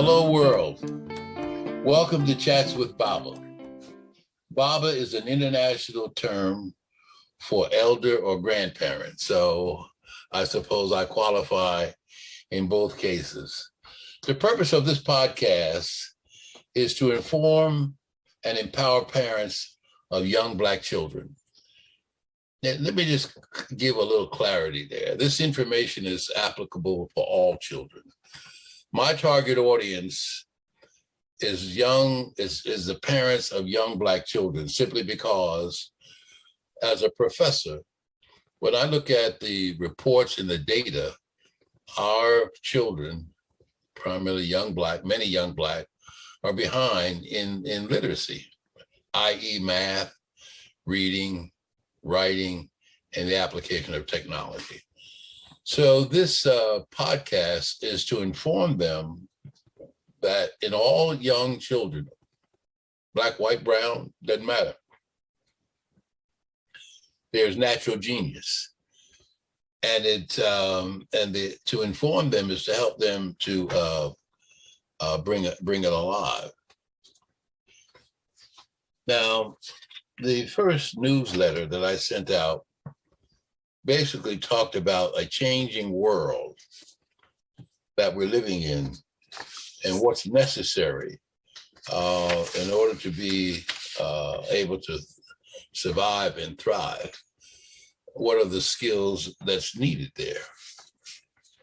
Hello, world. Welcome to Chats with Baba. Baba is an international term for elder or grandparent, so I suppose I qualify in both cases. The purpose of this podcast is to inform and empower parents of young Black children. Now, let me just give a little clarity there. This information is applicable for all children. My target audience is the parents of young Black children, simply because as a professor, when I look at the reports and the data, our children, primarily young Black, many young Black, are behind in literacy, i.e. math, reading, writing, and the application of technology. So this podcast is to inform them that in all young children, Black, white, brown, doesn't matter, there's natural genius. And to inform them is to help them to bring it alive. Now, the first newsletter that I sent out basically talked about a changing world that we're living in and what's necessary in order to be able to survive and thrive. What are the skills that's needed there?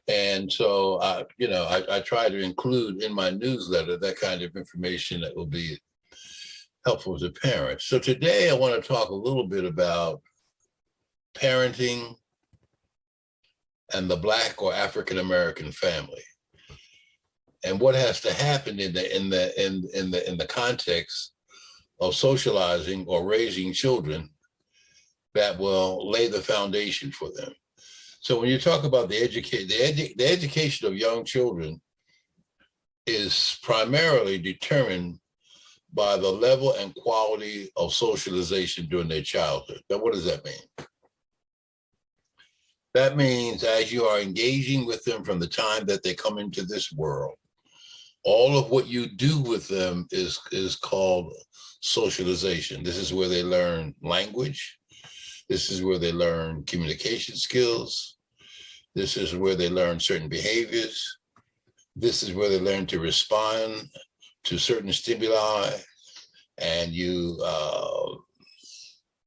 And so, I try to include in my newsletter that kind of information that will be helpful to parents. So today I want to talk a little bit about parenting and the Black or African American family, and what has to happen in the context of socializing or raising children that will lay the foundation for them. So when you talk about the education of young children is primarily determined by the level and quality of socialization during their childhood. Now, what does that mean? That means as you are engaging with them from the time that they come into this world, all of what you do with them is called socialization. This is where they learn language. This is where they learn communication skills. This is where they learn certain behaviors. This is where they learn to respond to certain stimuli, and you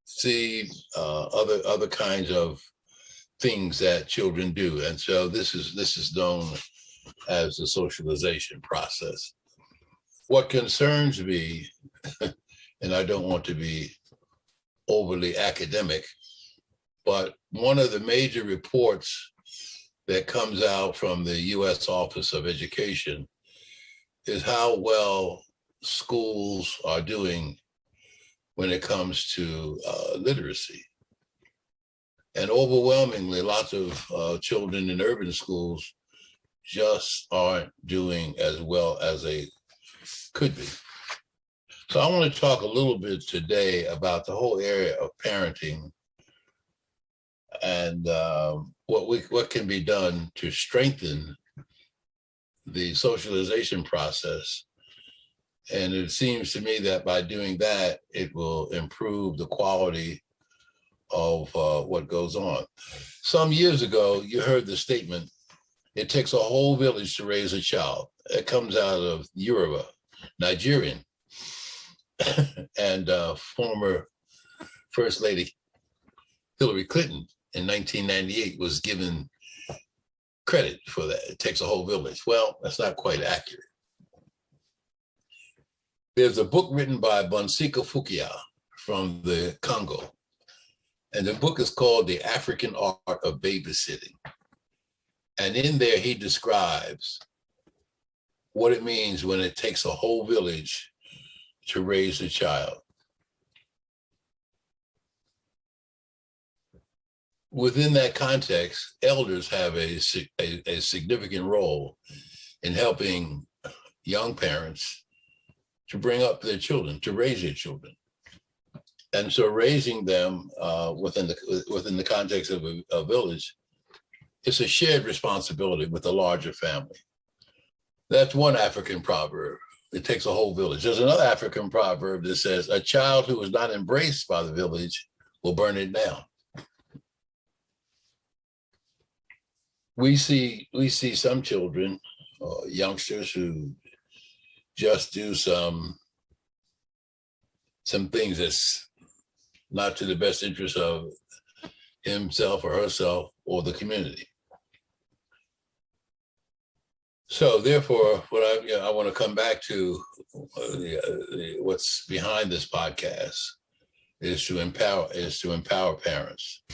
see other kinds of things that children do. And so this is known as the socialization process. What concerns me, and I don't want to be overly academic, but one of the major reports that comes out from the U.S. Office of Education is how well schools are doing when it comes to literacy. And overwhelmingly, lots of children in urban schools just aren't doing as well as they could be. So I want to talk a little bit today about the whole area of parenting and what can be done to strengthen the socialization process. And it seems to me that by doing that, it will improve the quality of what goes on. Some years ago, you heard the statement, it takes a whole village to raise a child. It comes out of Yoruba, Nigerian, and former First Lady Hillary Clinton in 1998 was given credit for that. It takes a whole village. Well, that's not quite accurate. There's a book written by Bonsika Fukia from the Congo, and the book is called The African Art of Babysitting. And in there, he describes what it means when it takes a whole village to raise a child. Within that context, elders have a significant role in helping young parents to bring up their children, to raise their children. And so raising them within the context of a village, it's a shared responsibility with a larger family. That's one African proverb. It takes a whole village. There's another African proverb that says, a child who is not embraced by the village will burn it down. We see some children, youngsters who just do some things that's not to the best interest of himself or herself or the community. So therefore, what I want to come back to, what's behind this podcast is to empower parents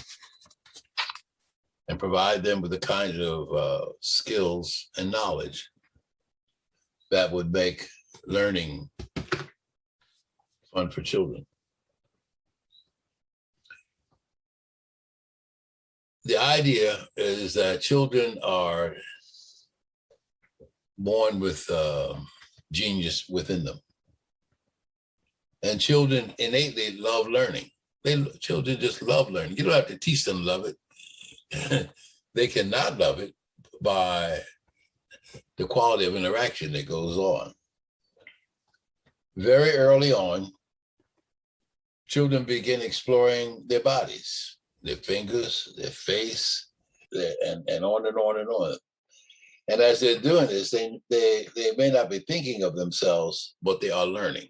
and provide them with the kind of skills and knowledge that would make learning fun for children. The idea is that children are born with genius within them. And children innately love learning. Children just love learning. You don't have to teach them to love it. They cannot love it by the quality of interaction that goes on. Very early on, children begin exploring their bodies, their fingers, their face, and on and on and on. And as they're doing this, they may not be thinking of themselves, but they are learning.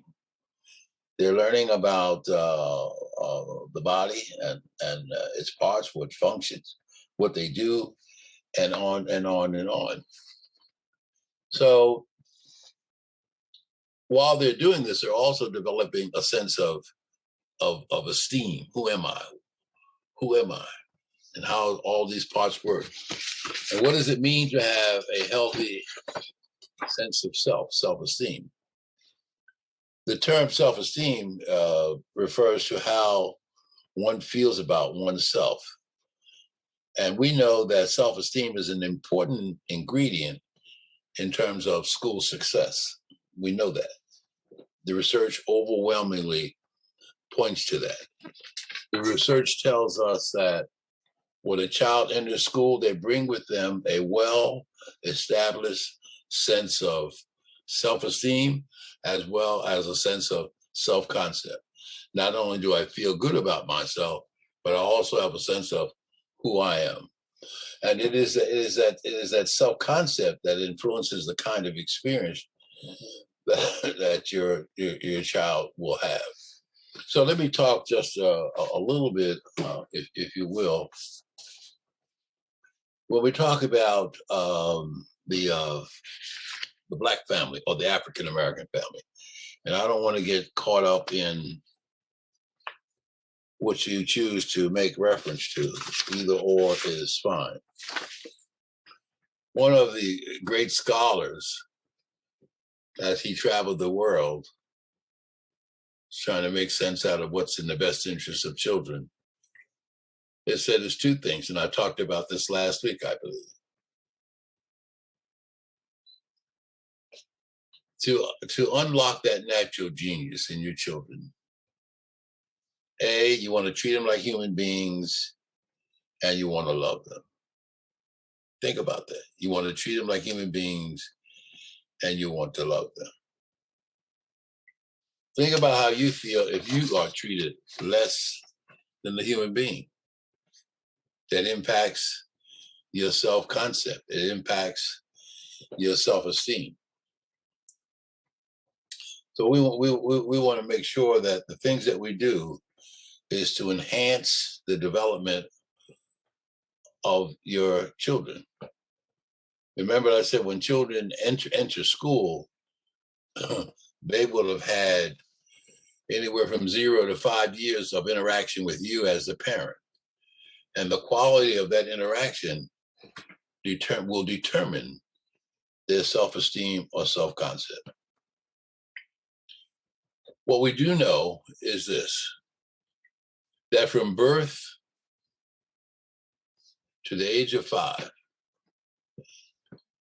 They're learning about the body and its parts, what functions, what they do, and on and on and on. So while they're doing this, they're also developing a sense of esteem. Who am I? Who am I? And how all these parts work. And what does it mean to have a healthy sense of self-esteem? The term self-esteem refers to how one feels about oneself. And we know that self-esteem is an important ingredient in terms of school success. We know that. The research overwhelmingly points to that. The research tells us that when a child enters school, they bring with them a well-established sense of self-esteem as well as a sense of self-concept. Not only do I feel good about myself, but I also have a sense of who I am. And it is that self-concept that influences the kind of experience that your child will have. So let me talk just a little bit, if you will. When we talk about the Black family or the African American family, and I don't want to get caught up in what you choose to make reference to, either or is fine. One of the great scholars, as he traveled the world, trying to make sense out of what's in the best interest of children, it said there's two things, and I talked about this last week, I believe. To unlock that natural genius in your children, you want to treat them like human beings, and you want to love them. Think about that. You want to treat them like human beings, and you want to love them. Think about how you feel if you are treated less than the human being. That impacts your self-concept. It impacts your self-esteem. So we want to make sure that the things that we do is to enhance the development of your children. Remember, I said when children enter school, they will have had anywhere from 0 to 5 years of interaction with you as the parent. And the quality of that interaction will determine their self-esteem or self-concept. What we do know is this, that from birth to the age of 5,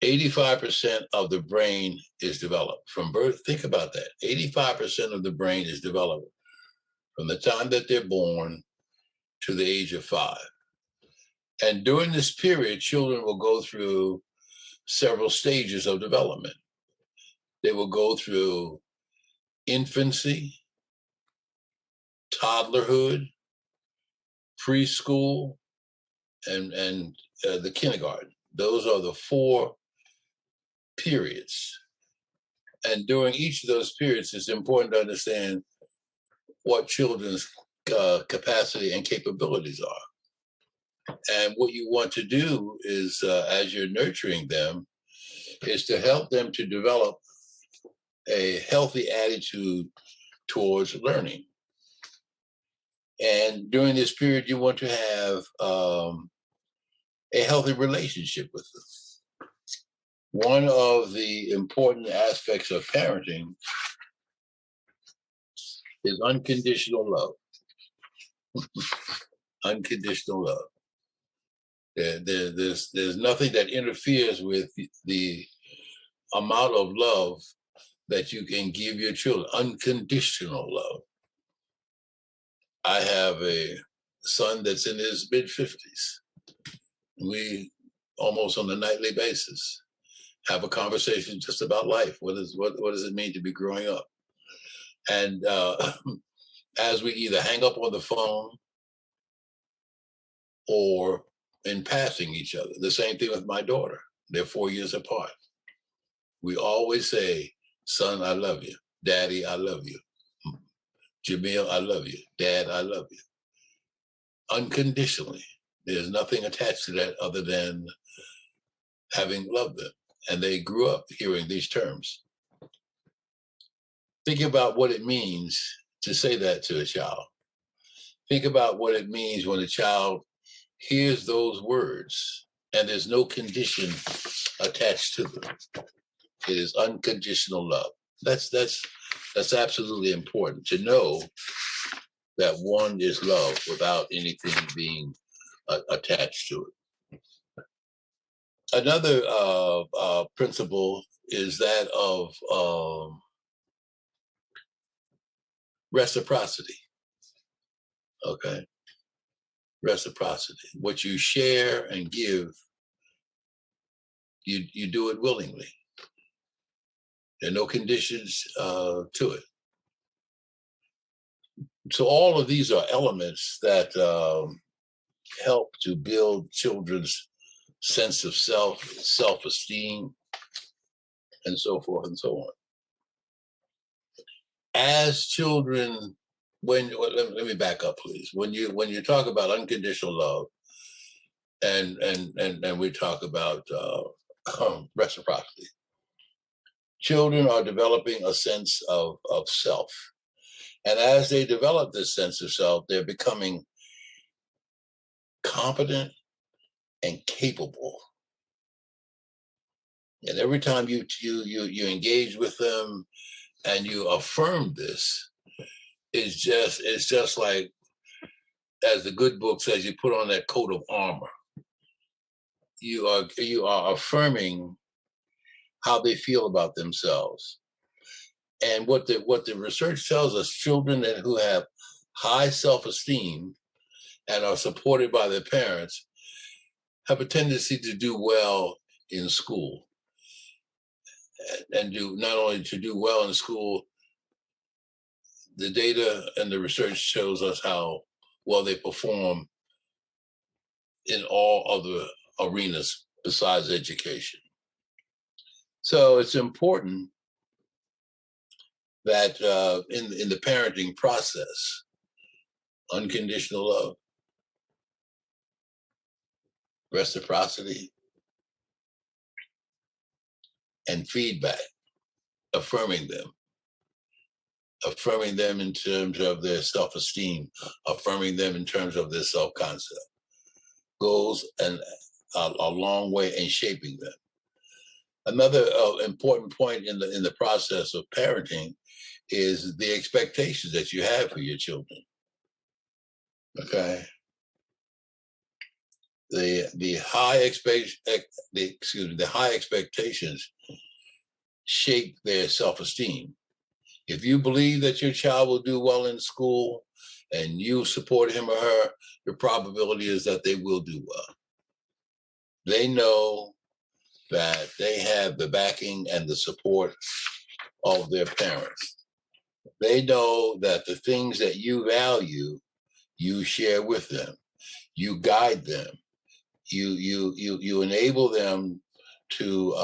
85% of the brain is developed. From birth, think about that. 85% of the brain is developed from the time that they're born to the age of 5. And during this period, children will go through several stages of development. They will go through infancy, toddlerhood, preschool, and the kindergarten. Those are the 4 periods. And during each of those periods, it's important to understand what children's capacity and capabilities are. And what you want to do is, as you're nurturing them, is to help them to develop a healthy attitude towards learning. And during this period, you want to have a healthy relationship with them. One of the important aspects of parenting is unconditional love. Unconditional love. There's nothing that interferes with the amount of love that you can give your children. Unconditional love. I have a son that's in his mid-50s. We almost on a nightly basis have a conversation just about life. What does it mean to be growing up? And as we either hang up on the phone or in passing each other, the same thing with my daughter. They're 4 years apart. We always say, son, I love you. Daddy, I love you. Jamil, I love you. Dad, I love you. Unconditionally. There's nothing attached to that other than having loved them. And they grew up hearing these terms. Think about what it means to say that to a child. Think about what it means when a child hears those words and there's no condition attached to them. It is unconditional love. That's absolutely important to know that one is love without anything being attached to it. Another principle is that of reciprocity. Okay, reciprocity. What you share and give, you do it willingly. There are no conditions to it. So all of these are elements that help to build children's sense of self, self-esteem, and so forth and so on. As children, let me back up, please. When you talk about unconditional love, and we talk about reciprocity, children are developing a sense of self. And as they develop this sense of self, they're becoming competent and capable. And every time you engage with them and you affirm this, it's just like, as the good book says, you put on that coat of armor. You are affirming how they feel about themselves. And what the research tells us, children who have high self-esteem and are supported by their parents have a tendency to do well in school. And do not only to do well in school, the data and the research shows us how well they perform in all other arenas besides education. So it's important that in the parenting process, unconditional love, reciprocity, and feedback, affirming them in terms of their self-esteem, affirming them in terms of their self-concept, goes a long way in shaping them. Another important point in the process of parenting is the expectations that you have for your children. Okay, the high expectations shape their self-esteem. If you believe that your child will do well in school and you support him or her, the probability is that they will do well. They know that they have the backing and the support of their parents. They know that the things that you value, you share with them. You guide them. You enable them to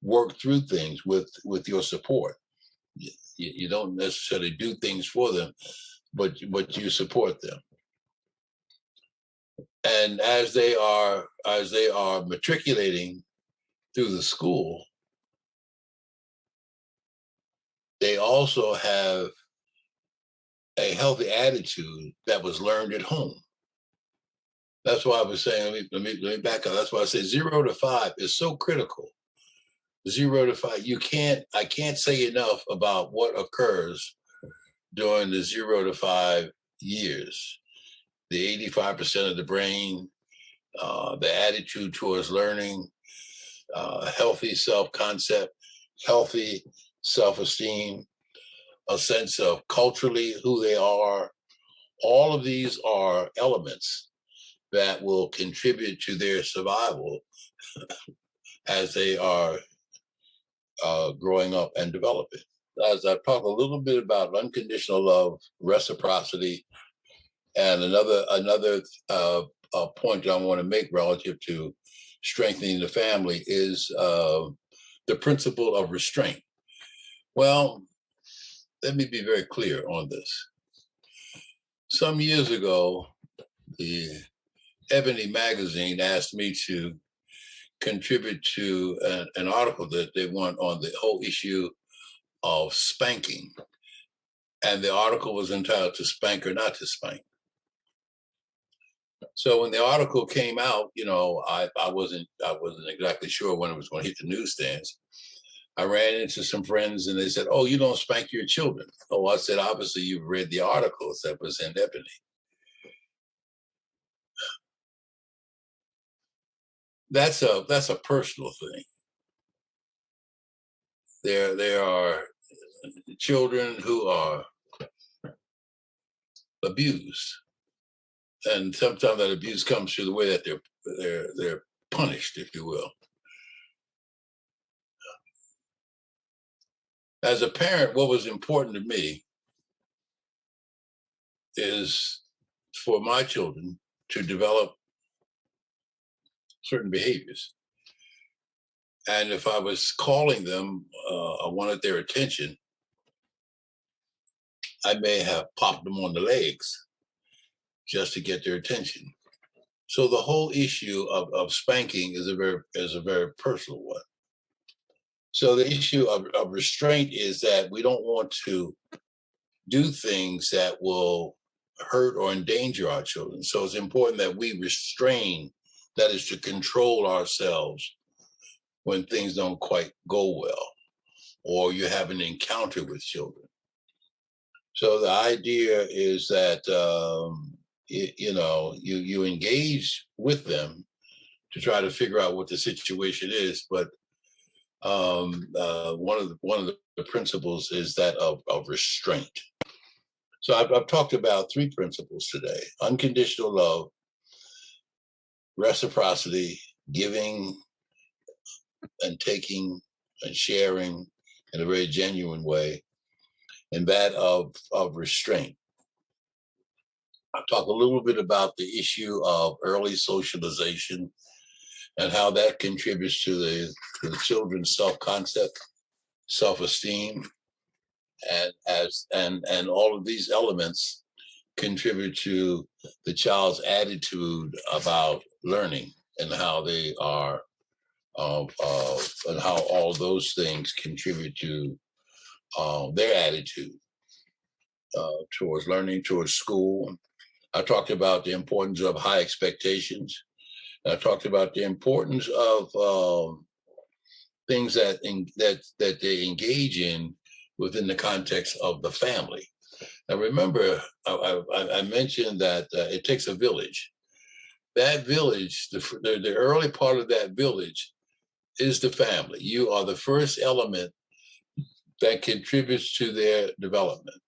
work through things with your support. You don't necessarily do things for them, but you support them. And as they are matriculating through the school, they also have a healthy attitude that was learned at home. That's why I was saying, let me back up. That's why I say 0 to 5 is so critical. 0 to 5, I can't say enough about what occurs during the 0 to 5 years. The 85% of the brain, the attitude towards learning, healthy self-concept, healthy self-esteem, a sense of culturally who they are. All of these are elements that will contribute to their survival as they are growing up and developing. As I talk a little bit about unconditional love, reciprocity, and another point I want to make relative to strengthening the family is the principle of restraint. Well, let me be very clear on this. Some years ago, the Ebony magazine asked me to contribute to an article that they want on the whole issue of spanking. And the article was entitled "To Spank or Not to Spank." So when the article came out, I wasn't exactly sure when it was going to hit the newsstands. I ran into some friends and they said, "Oh, you don't spank your children." Oh, I said, "Obviously you've read the articles that was in Ebony." That's a personal thing. There are children who are abused, and sometimes that abuse comes through the way that they're punished, if you will. As a parent, what was important to me is for my children to develop certain behaviors. And if I was calling them, I wanted their attention, I may have popped them on the legs just to get their attention. So the whole issue of spanking is a very personal one. So the issue of restraint is that we don't want to do things that will hurt or endanger our children. So it's important that we restrain, that is to control ourselves when things don't quite go well, or you have an encounter with children. So the idea is that you engage with them to try to figure out what the situation is, but one of the principles is that of restraint. So I've talked about 3 principles today: unconditional love, reciprocity, giving and taking and sharing in a very genuine way, and that of restraint. I'll talk a little bit about the issue of early socialization and how that contributes to the children's self-concept, self-esteem, and all of these elements contribute to the child's attitude about learning and how they are and how all those things contribute to their attitude towards learning, towards school. I talked about the importance of high expectations. I talked about the importance of things that they engage in within the context of the family. Now, remember, I mentioned that it takes a village. That village, the early part of that village is the family. You are the first element that contributes to their development.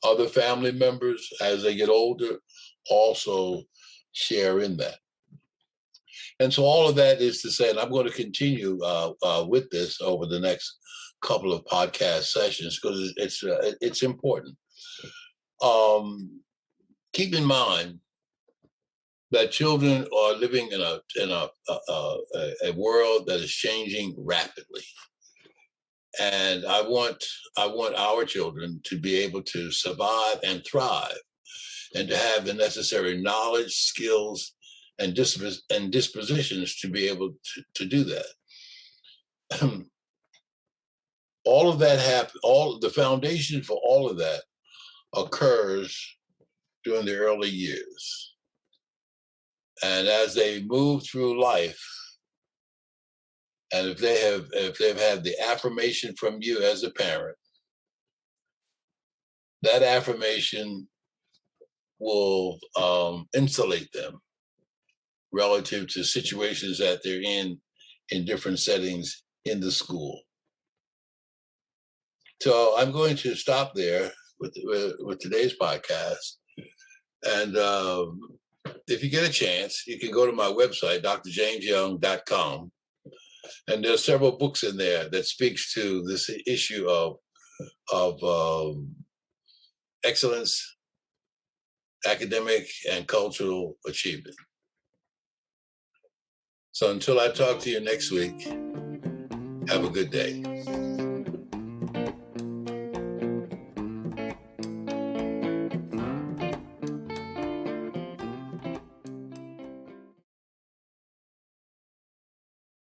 Other family members, as they get older, also share in that. And so all of that is to say, and I'm going to continue with this over the next couple of podcast sessions because it's important. Keep in mind that children are living in a world that is changing rapidly, and I want our children to be able to survive and thrive, and to have the necessary knowledge, skills, and dispositions to be able to do that. All of that all the foundation for all of that occurs during the early years. And as they move through life, and if they've had the affirmation from you as a parent, that affirmation will insulate them relative to situations that they're in different settings in the school. So I'm going to stop there with today's podcast. And if you get a chance, you can go to my website, drjamesyoung.com. And there's several books in there that speaks to this issue of excellence, academic, and cultural achievement. So until I talk to you next week, have a good day.